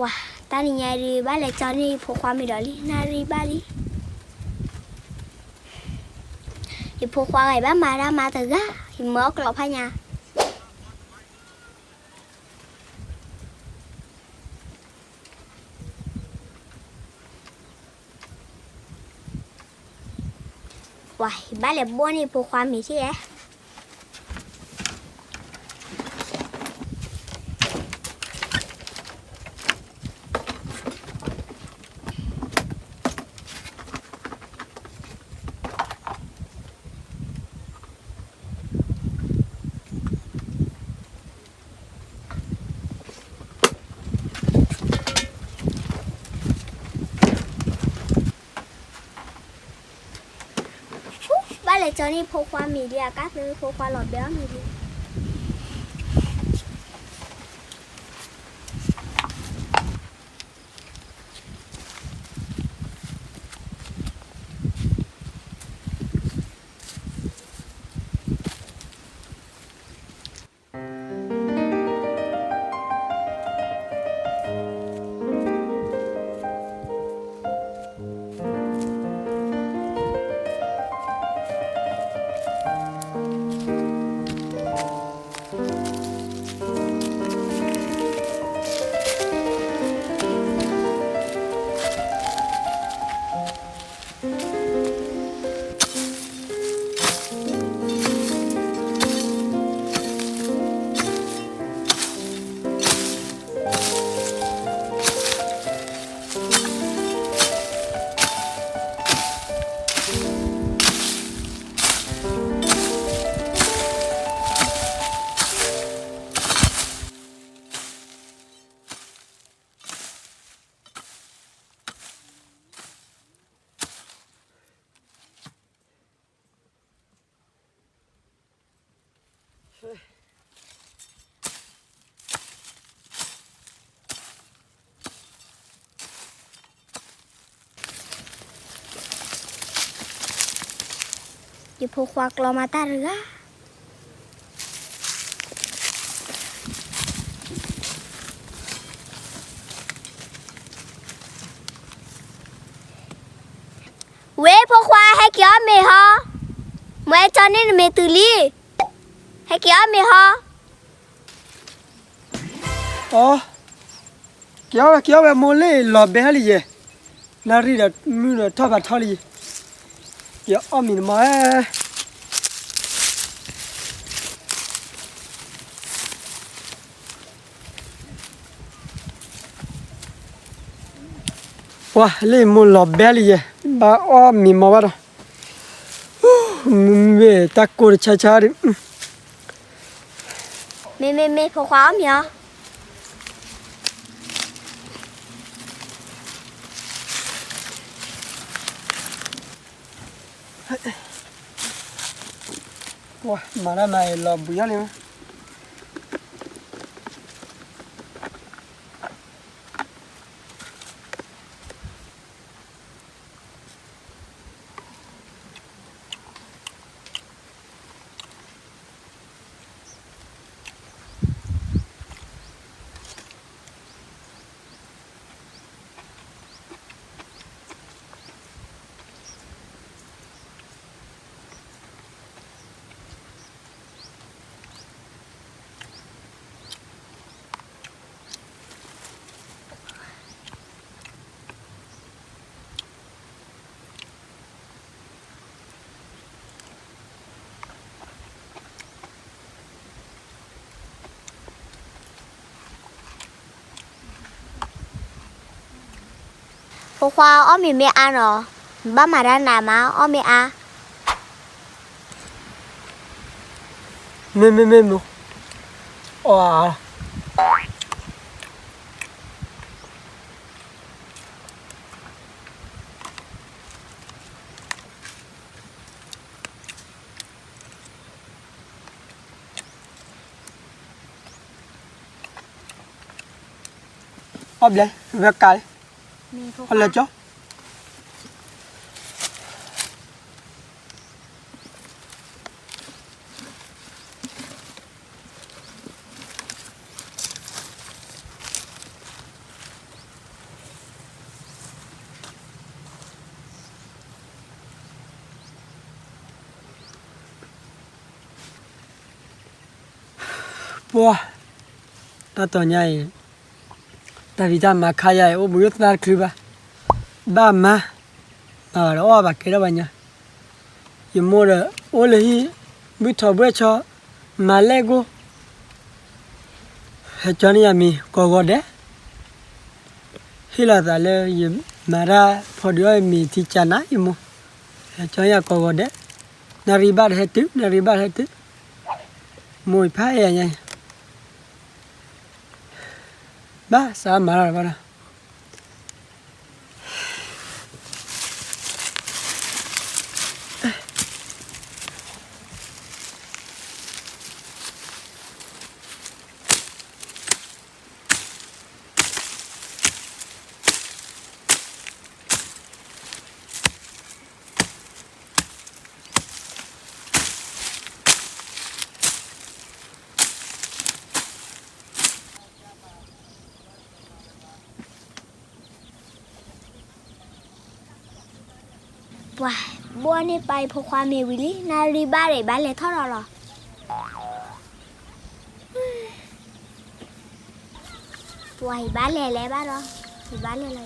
ว้าตานี่ไงดีบ้านเล็กจอนี่พวกความมีดอลลี่นารีบ้านลี่อยู่พวกความไอ้บ้านมาได้มาแต่ก็หิมะกรอบพะเนี่ยว้าบ้านเล็กบ้านนี่พวกความมีที่ไหนบ้านเล็กจอนี่พวกความมีเดียกัสเลยพวกความหลอดเบี้ยมีดีอยู่พวกความกลัวมาตาเรือเว้พวกควายให้เกี่ยวเมฮะเว้จอนนี่เมตุลีให้เกี่ยวเมฮะอ๋อเกี่ยวแบบโมเล่หลอบเบฮลีเยนารีดัดมือทับบัดทอลีเกี่ยวอ้อมินมาว้าเล่มูหลอบเบลีเยบ้าอ้อมินมาบ้าเว้ตะโกนช้าๆดิเมพวกความเหรอว้ามาแล้วนายหลอบบุยเลยมั้ยพวกความอ้อมีเมอาเนาะบ้านมาด้านหน้ามาอ้อมีอาไม่มูอ๋ออบเลยเวกไก่อะไรจ๊อ ปัวตาตัวใหญ่ตาวิจารมาขายโอ้บุยตาคือบ้ามาแล้วว่าบักเกล้าบัญญาอยู่มัวเลยโอ้เลยบุยทอบเวชมาเลโก้เฮจอนี่ยามีกอกเดฮิลาตาเลยยิมาราพอดีว่ามีที่จานะอยู่มั้งเฮจอยากอกเดนาริบาร์เฮตุมวยพายยังไงบ้าสามมาแล้วบ้าว้าบัวนี่ไปพวกความเมวิลี่นารีบ้าเลยบ้านเลยเท่าหรอป่วยบ้านเลยแล้วบ้านหรอบ้านเลยหรอ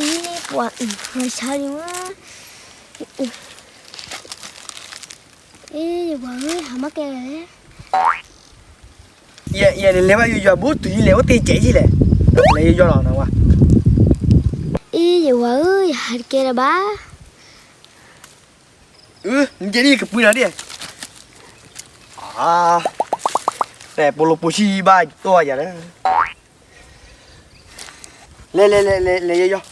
อีนี่ปวดหัวเช้าดีมากว่าเฮ้ยหามาแกเลยอย่าเลยว่าอยู่บูตุยเลยว่าตีเจ๊จีเลยเลยย่อหล่อนะวะว่าเฮ้ยหาแกละบ้ามึงจะนี่กับปืนอะไรแต่โปโลปูชีบ้าตัวอย่างนั้นเลยย่อ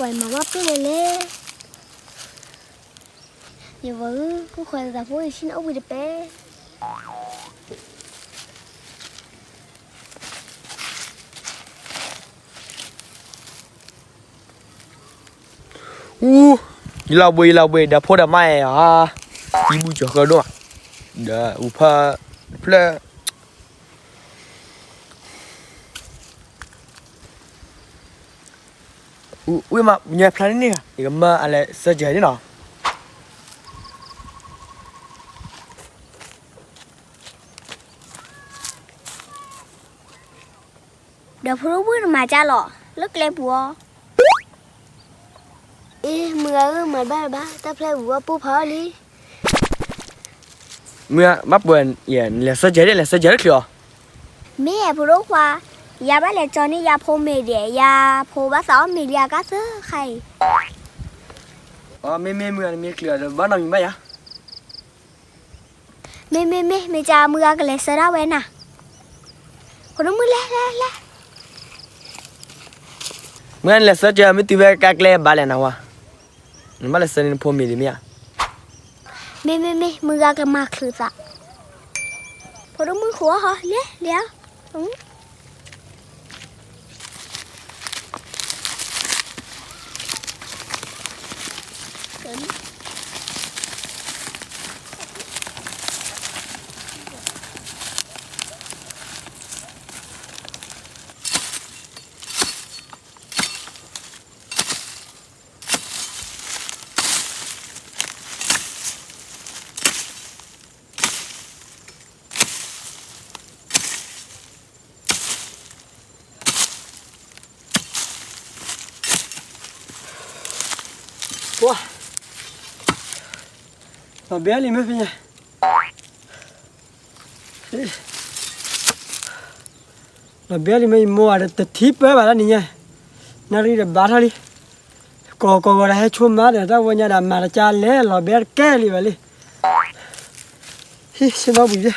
ปล่อยมาว่าไปเลยอย่าว่ากูคอยจะพูดชิ้นเอาไปเด้เราเบื่อเดี๋ยวพูดอะไรอีบุจก็ด้วยเดี๋ยวอุปเพลอุ้ยมาเนี่ยพลานี่อีกมาอะไรเสียใจนี่เนาะเดี๋ยวพรุ่งนี้มาจ้าหรอเลิกเล่นบัวมือเหมือนบ้าแต่เพลบัวปูพอลีเมื่อมาเปิดเย็นเลยเสียใจเลยคือแม่พรุ่งว่ายาบ้าเลยจอนี่ยาโพเมเดียยาโพบ้าสาวเมียก็ซื้อใครไม่เมื่อมีเคลียร์บ้านเรามีไหมยะไม่จ้ามือก็เลยเสียแล้วเว้นน่ะคนนู้นมือเล่เมื่อเลยเสียใจไม่ตีเวกักเล่บ้านเลยนะวะบ้านเลยเสียนี่พอมีดีไหมยะไม่มือก็มาคือจ้ะคนนู้นมือหัวเหรอเลี้ยวปัวเราเบี้ยลิไม่เป็นไงเราเบี้ยลิไม่มัวแต่ทิพย์ไปบ้านนี่ไงนารีเดบ้าทาลีก็ได้ให้ชมมาเดี๋ยวถ้าวันนี้เรามาจานเล่เราเบี้ยแก่ลิไปเลยฮิชิมาบุญ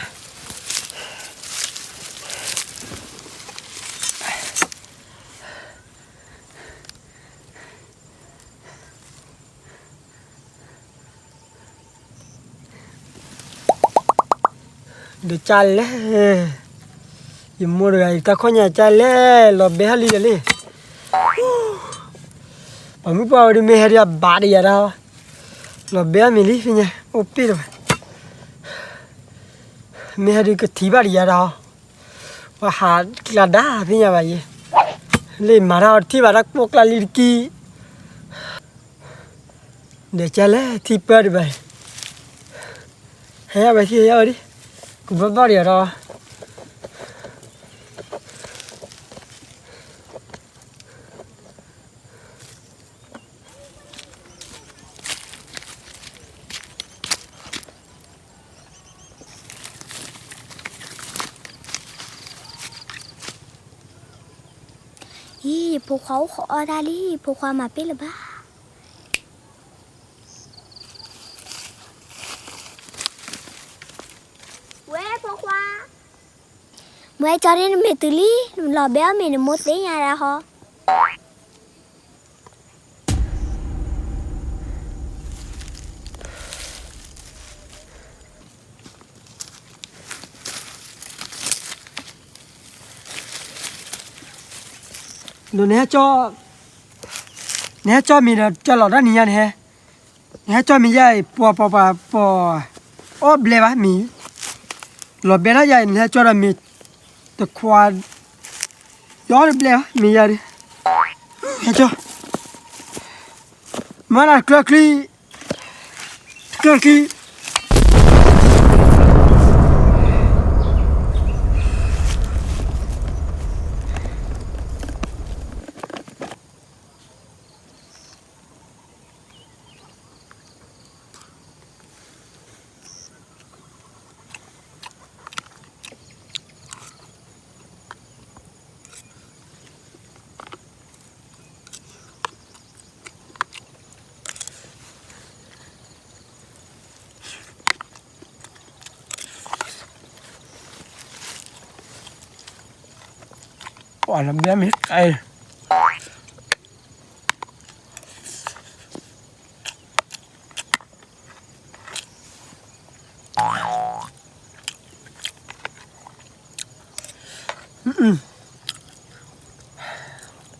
de chale y murga y ta coña chale lo behali le amu pa ri me haria bari yara lo be mi li finya o piro me hari ke thi bari yara wa ha la da finya ba ye le mara thi bara pokla lirki de chale thi per ba he ba thi ya ri ku ba bari yara Ih, phu khấu khó ra đi, phu khoa mà biết là ba. Quê phu khoa. Mẹ cho đến mẹ từ lý, lò béo mẹ một tí nhà ra hả? nó né cho mình cho lọ đó nè nè né cho mình dạy po ô ble ba mi lọ bé đó dạy né cho là mình tự qua gió ble mi dạy đi né cho mà là clear quả là bé hết cay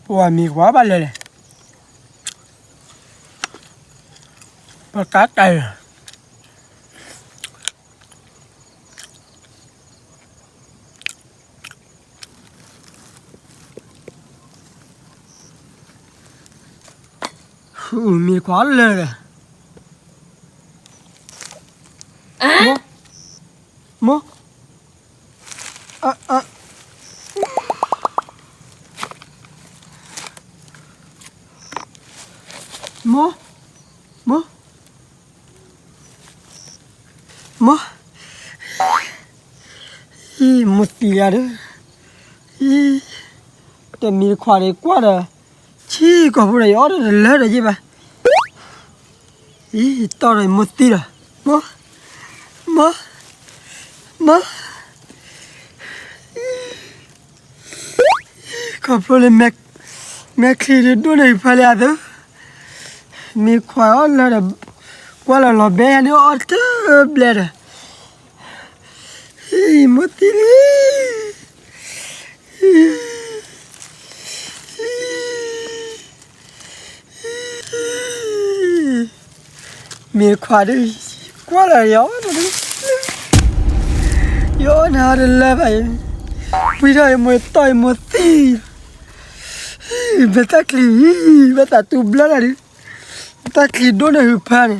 quả mì quá ba này và cá cay mì quá lên rồi mô một tí à đó để mì khóa đấy quá rồi chỉ có vụ này ở đây là lớn rồi chứ bà ý to rồi một tí rồi mơ có vụ này mẹ khi đi đua này phải là đó mì khóa ở là quá là lò bé nữa ở tớ bè rồi ý một tí mì khóa đi quá là gió rồi đấy gió nào đây là vậy bây giờ mới tỏi một tí beta kli beta tu blala đi beta kli dona hupane